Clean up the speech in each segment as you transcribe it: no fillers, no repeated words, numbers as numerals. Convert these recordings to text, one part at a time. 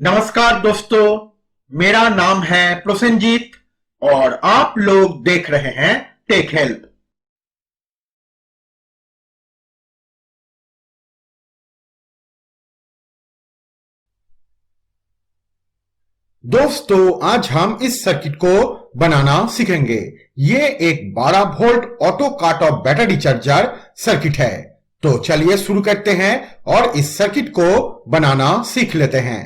नमस्कार दोस्तों, मेरा नाम है प्रोसेनजीत और आप लोग देख रहे हैं टेक हेल्प। दोस्तों, आज हम इस सर्किट को बनाना सीखेंगे। ये एक 12 वोल्ट ऑटो काट ऑफ बैटरी चार्जर सर्किट है। तो चलिए शुरू करते हैं और इस सर्किट को बनाना सीख लेते हैं।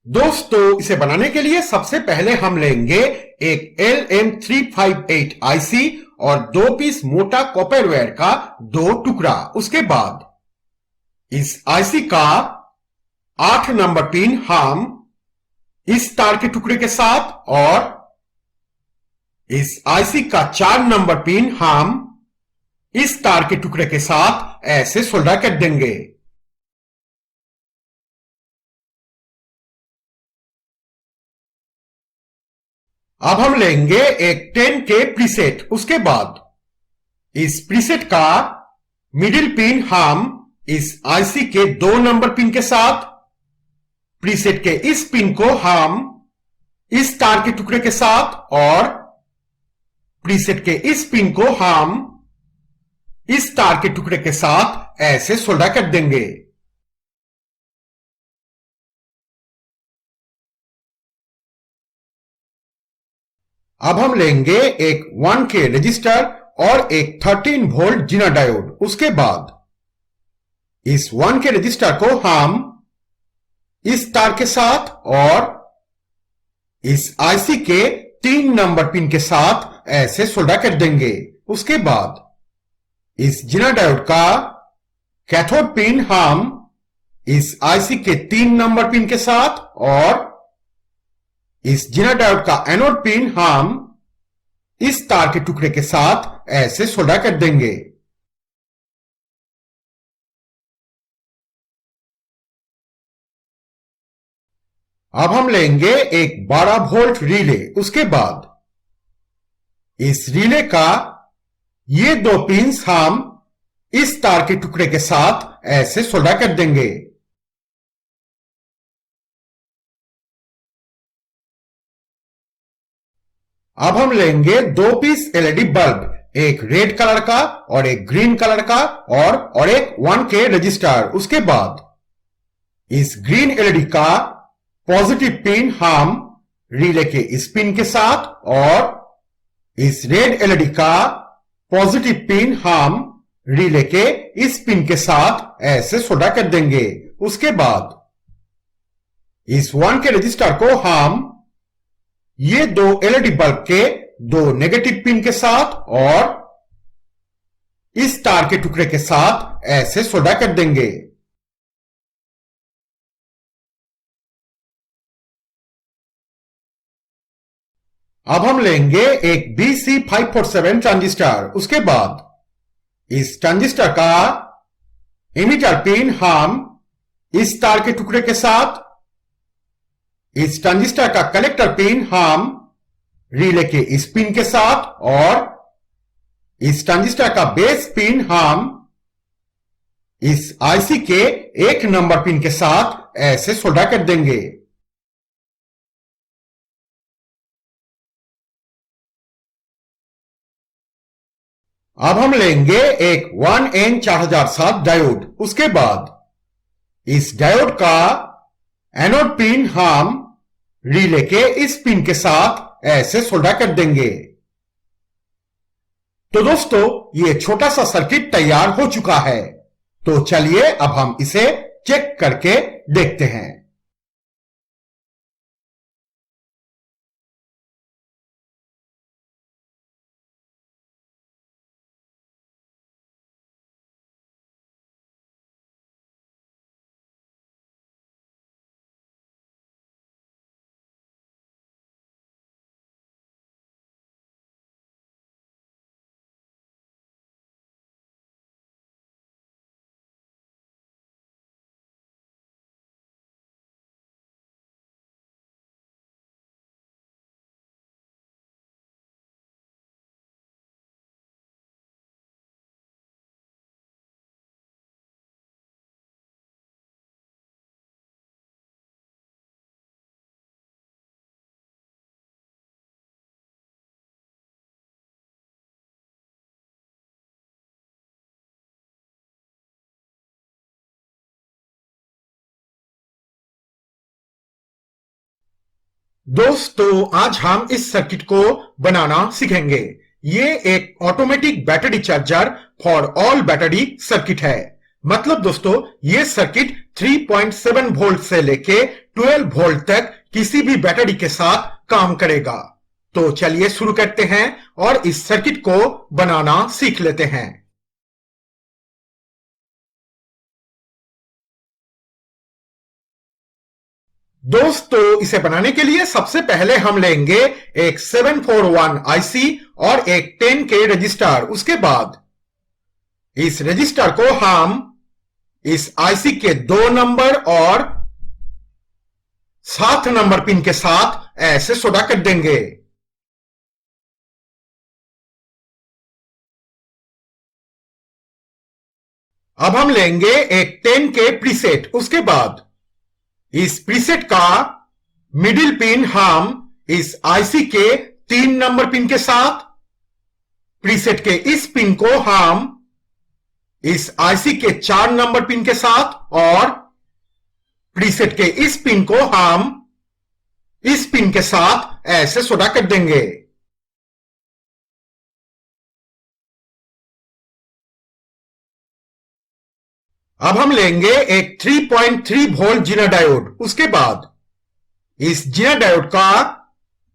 दोस्तों, इसे बनाने के लिए सबसे पहले हम लेंगे एक LM358 आईसी और 2 पीस मोटा कॉपर वायर का 2 टुकड़ा। उसके बाद इस आईसी का 8 नंबर पिन हम इस तार के टुकड़े के साथ और इस आईसी का 4 नंबर पिन हम इस तार के टुकड़े के साथ ऐसे सोल्डर कर देंगे। अब हम लेंगे एक 10K प्रीसेट। उसके बाद इस प्रीसेट का मिडिल पिन हम इस आईसी के 2 नंबर पिन के साथ, प्रीसेट के इस पिन को हम इस तार के टुकड़े के साथ और प्रीसेट के इस पिन को हम इस तार के टुकड़े के साथ ऐसे सोल्डर कर देंगे। अब हम लेंगे एक 1K रजिस्टर और एक 13 वोल्ट जीना डायोड। उसके बाद इस 1K रजिस्टर को हम इस तार के साथ और इस आईसी के 3 नंबर पिन के साथ ऐसे सोल्डर कर देंगे। उसके बाद इस जीना डायोड का कैथोड पिन हम इस आईसी के 3 नंबर पिन के साथ और इस जीना डायोड का एनोड पिन हम इस तार के टुकड़े के साथ ऐसे सोल्डर कर देंगे। अब हम लेंगे एक 12 वोल्ट रिले। उसके बाद इस रिले का ये 2 पिन्स हम इस तार के टुकड़े के साथ ऐसे सोल्डर कर देंगे। अब हम लेंगे 2 पीस एलईडी बल्ब, एक रेड कलर का और एक ग्रीन कलर का और एक 1K रजिस्टर। उसके बाद इस ग्रीन एलईडी का पॉजिटिव पिन हम रिले के इस पिन के साथ और इस रेड एलईडी का पॉजिटिव पिन हम रिले के इस पिन के साथ ऐसे सोल्डर कर देंगे। उसके बाद इस 1K रजिस्टर को हम ये 2 एलईडी बल्ब के 2 नेगेटिव पिन के साथ और इस तार के टुकड़े के साथ ऐसे सोल्डर कर देंगे। अब हम लेंगे एक BC547 ट्रांजिस्टर। उसके बाद इस ट्रांजिस्टर का इमीटर पिन हम इस तार के टुकड़े के साथ, इस ट्रांजिस्टर का कलेक्टर पिन हम रिले के इस पिन के साथ और इस ट्रांजिस्टर का बेस पिन हम इस आईसी के 1 नंबर पिन के साथ ऐसे सोल्डर कर देंगे। अब हम लेंगे एक 1N4007 डायोड। उसके बाद इस डायोड का एनोड पिन हम रिले के इस पिन के साथ ऐसे सोल्डर कर देंगे। तो दोस्तों, ये छोटा सा सर्किट तैयार हो चुका है। तो चलिए अब हम इसे चेक करके देखते हैं। दोस्तों आज हम इस सर्किट को बनाना सीखेंगे। ये एक automatic battery charger for all battery circuit है। मतलब दोस्तों ये सर्किट 3.7 वोल्ट से लेके 12 वोल्ट तक किसी भी बैटरी के साथ काम करेगा। तो चलिए शुरू करते हैं और इस सर्किट को बनाना सीख लेते हैं। दोस्तों इसे बनाने के लिए सबसे पहले हम लेंगे एक 741 आईसी और एक 10K रजिस्टर। उसके बाद इस रजिस्टर को हम इस आईसी के 2 नंबर और 7 नंबर पिन के साथ ऐसे सोल्डर कर देंगे। अब हम लेंगे एक 10K प्रीसेट। उसके बाद इस प्रीसेट का मिडिल पिन हम इस आईसी के 3 नंबर पिन के साथ, प्रीसेट के इस पिन को हम इस आईसी के 4 नंबर पिन के साथ और प्रीसेट के इस पिन को हम इस पिन के साथ ऐसे सोल्डर कर देंगे। अब हम लेंगे एक 3.3 वोल्ट जीना डायोड। उसके बाद इस जीना डायोड का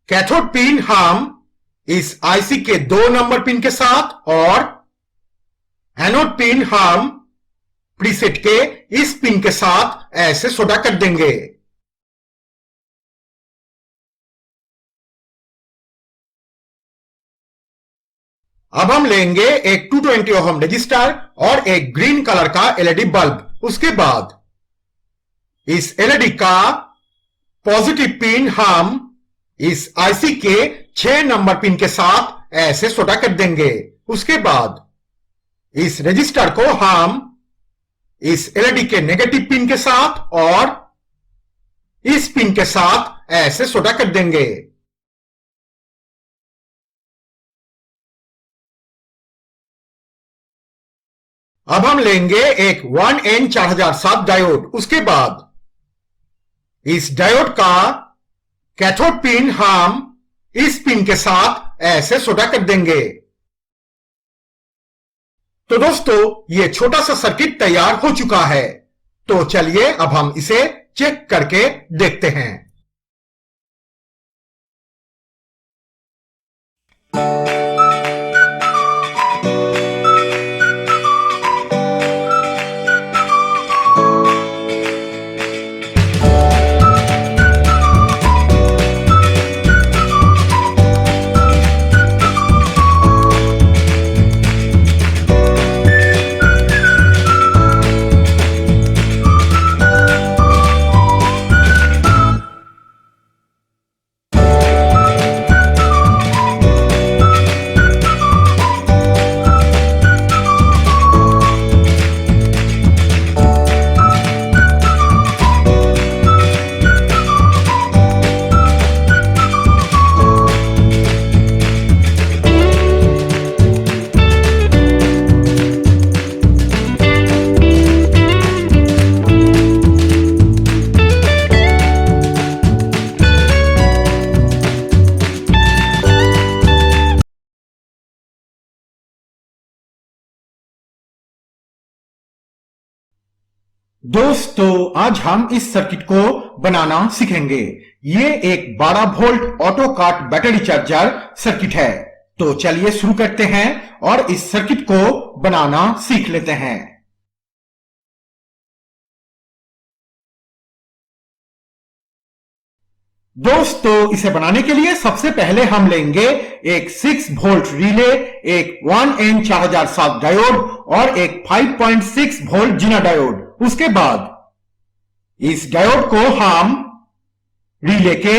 कैथोड पिन हम इस आईसी के 2 नंबर पिन के साथ और एनोड पिन हम प्रीसेट के इस पिन के साथ ऐसे सोल्डर कर देंगे। अब हम लेंगे एक 220 ओहम रजिस्टर और एक ग्रीन कलर का एलईडी बल्ब। उसके बाद इस एलईडी का पॉजिटिव पिन हम इस आईसी के 6 नंबर पिन के साथ ऐसे सोल्डर कर देंगे। उसके बाद इस रजिस्टर को हम इस एलईडी के नेगेटिव पिन के साथ और इस पिन के साथ ऐसे सोल्डर कर देंगे। अब हम लेंगे एक 1N4007 डायोड। उसके बाद इस डायोड का कैथोड पिन हम इस पिन के साथ ऐसे सोल्डर कर देंगे। तो दोस्तों ये छोटा सा सर्किट तैयार हो चुका है। तो चलिए अब हम इसे चेक करके देखते हैं। दोस्तों आज हम इस सर्किट को बनाना सीखेंगे। ये एक 12 वोल्ट ऑटो काट बैटरी चार्जर सर्किट है। तो चलिए शुरू करते हैं और इस सर्किट को बनाना सीख लेते हैं। दोस्तों इसे बनाने के लिए सबसे पहले हम लेंगे एक 6 वोल्ट रिले, एक 1N4007 डायोड और एक 5.6 वोल्ट जीना डायोड। उसके बाद इस डायोड को हम रिले के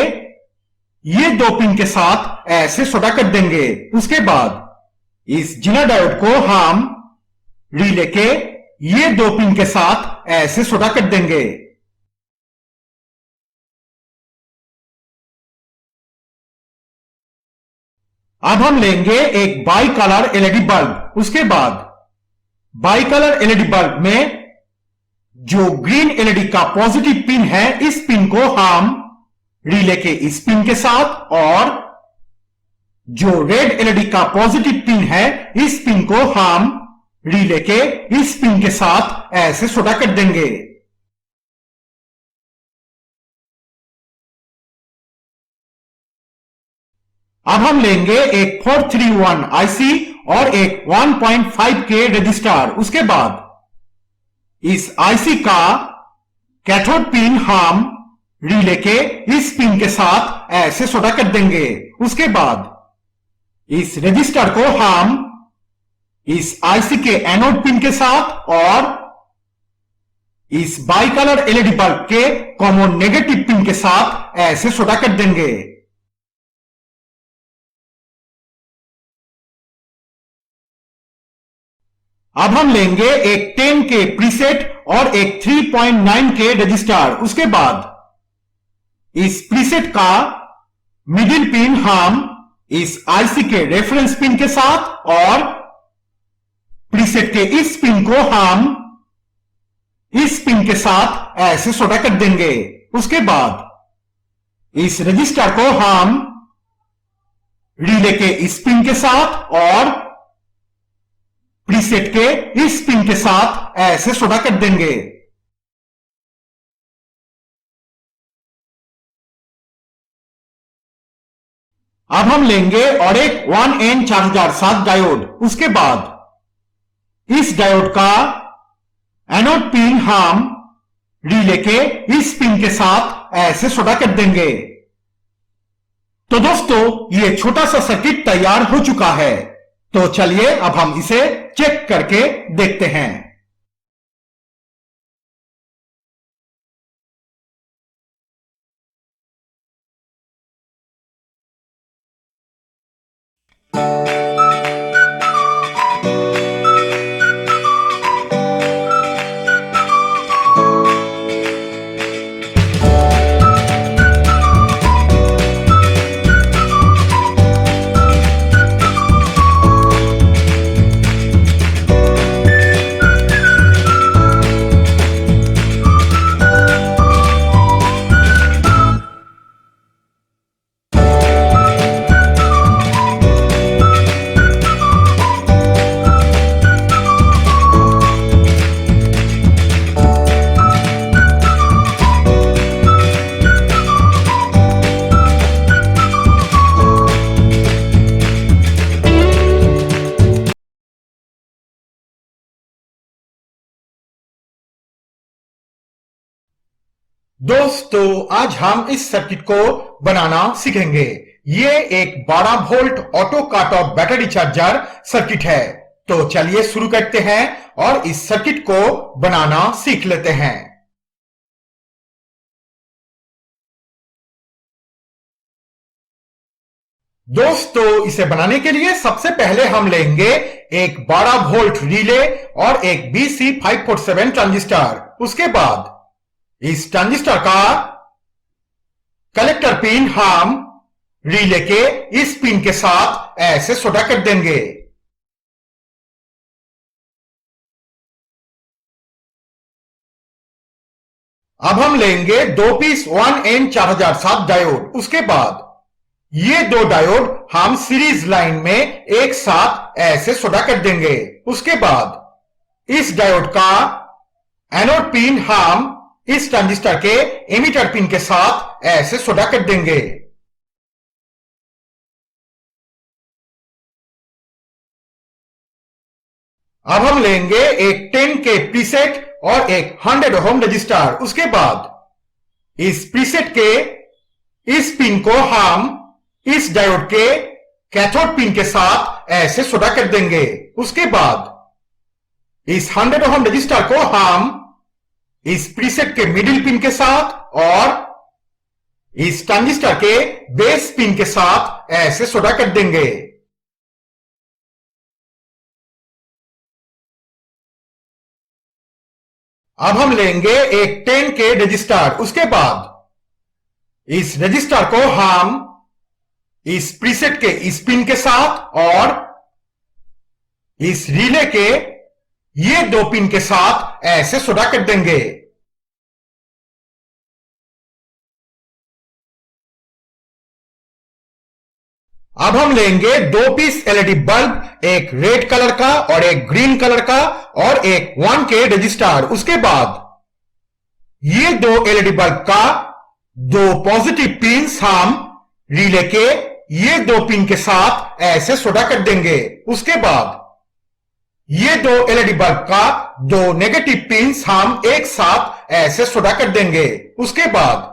ये 2 पिन के साथ ऐसे सोल्डर कर देंगे। उसके बाद इस जीना डायोड को हम रिले के ये 2 पिन के साथ ऐसे सोल्डर कर देंगे। अब हम लेंगे एक बाई कलर एलईडी बल्ब। उसके बाद बाई कलर एलईडी बल्ब में जो ग्रीन एलईडी का पॉजिटिव पिन है, इस पिन को हम रिले के इस पिन के साथ और जो रेड एलईडी का पॉजिटिव पिन है इस पिन को हम रिले के इस पिन के साथ ऐसे छोटा कर देंगे। अब हम लेंगे एक 431 आईसी और एक 1.5K रजिस्टर। उसके बाद इस आईसी का कैथोड पिन हम रिले के इस पिन के साथ ऐसे छोटा कर देंगे। उसके बाद इस रजिस्टर को हम इस आईसी के एनोड पिन के साथ और इस बाई कलर एलईडी बल्ब के कॉमन नेगेटिव पिन के साथ ऐसे छोटा कर देंगे। अब हम लेंगे एक 10K प्रीसेट और एक 3.9K रजिस्टर। उसके बाद इस प्रीसेट का मिडिल पिन हम इस आईसी के रेफरेंस पिन के साथ और प्रीसेट के इस पिन को हम इस पिन के साथ ऐसे छोटा कर देंगे। उसके बाद इस रजिस्टर को हम रिले के इस पिन के साथ और प्रीसेट के इस पिन के साथ ऐसे छोटा कर देंगे। अब हम लेंगे और एक 1N4007 डायोड। उसके बाद इस डायोड का एनोड पिन हम रिले के इस पिन के साथ ऐसे छोटा कर देंगे। तो दोस्तों ये छोटा सा सर्किट तैयार हो चुका है। तो चलिए अब हम इसे चेक करके देखते हैं। दोस्तों आज हम इस सर्किट को बनाना सीखेंगे। ये एक 12 volt auto cut off battery charger circuit है। तो चलिए शुरू करते हैं और इस सर्किट को बनाना सीख लेते हैं। दोस्तों इसे बनाने के लिए सबसे पहले हम लेंगे एक 12 वोल्ट रिले और एक BC547 ट्रांजिस्टर। उसके बाद इस ट्रांजिस्टर का कलेक्टर पिन हम रिले के इस पिन के साथ ऐसे छोटा कर देंगे। अब हम लेंगे 2 पीस 1N4007 डायोड। उसके बाद ये दो डायोड हम सीरीज लाइन में एक साथ ऐसे छोटा कर देंगे। उसके बाद इस डायोड का एनोड पिन हम इस ट्रांजिस्टर के एमिटर पिन के साथ ऐसे छोटा कर देंगे। अब हम लेंगे एक 10K प्रीसेट और एक 100 ओम रजिस्टर। उसके बाद इस प्रीसेट के इस पिन को हम इस डायोड के कैथोड पिन के साथ ऐसे छोटा कर देंगे। उसके बाद इस 100 ओम रजिस्टर को हम इस प्रीसेट के मिडिल पिन के साथ और इस ट्रांजिस्टर के बेस पिन के साथ ऐसे छोटा कर देंगे। अब हम लेंगे एक 10K रजिस्टर। उसके बाद इस रजिस्टर को हम इस प्रीसेट के इस पिन के साथ और इस रिले के ये दो पिन के साथ ऐसे छोटा कर देंगे। अब हम लेंगे 2 पीस एलईडी बल्ब, एक रेड कलर का और एक ग्रीन कलर का और एक 1K रजिस्टर। उसके बाद ये 2 एलईडी बल्ब का 2 पॉजिटिव पिंस हम रिले के ये 2 पिन के साथ ऐसे सोडा कर देंगे। उसके बाद ये 2 एलईडी बल्ब का 2 नेगेटिव पिंस हम एक साथ ऐसे सोडा कर देंगे। उसके बाद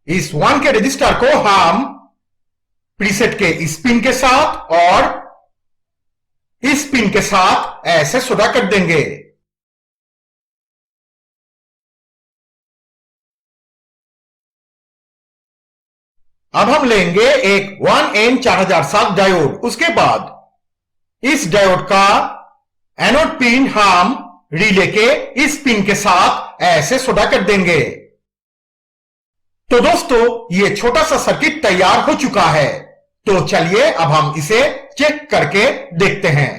इस 1K रजिस्टर को हम प्रीसेट के इस पिन के साथ और इस पिन के साथ ऐसे सोडा कर देंगे। अब हम लेंगे एक 1N4007 डायोड। उसके बाद इस डायोड का एनोड पिन हम रिले के इस पिन के साथ ऐसे सोडा कर देंगे। तो दोस्तों, ये छोटा सा सर्किट तैयार हो चुका है। तो चलिए अब हम इसे चेक करके देखते हैं।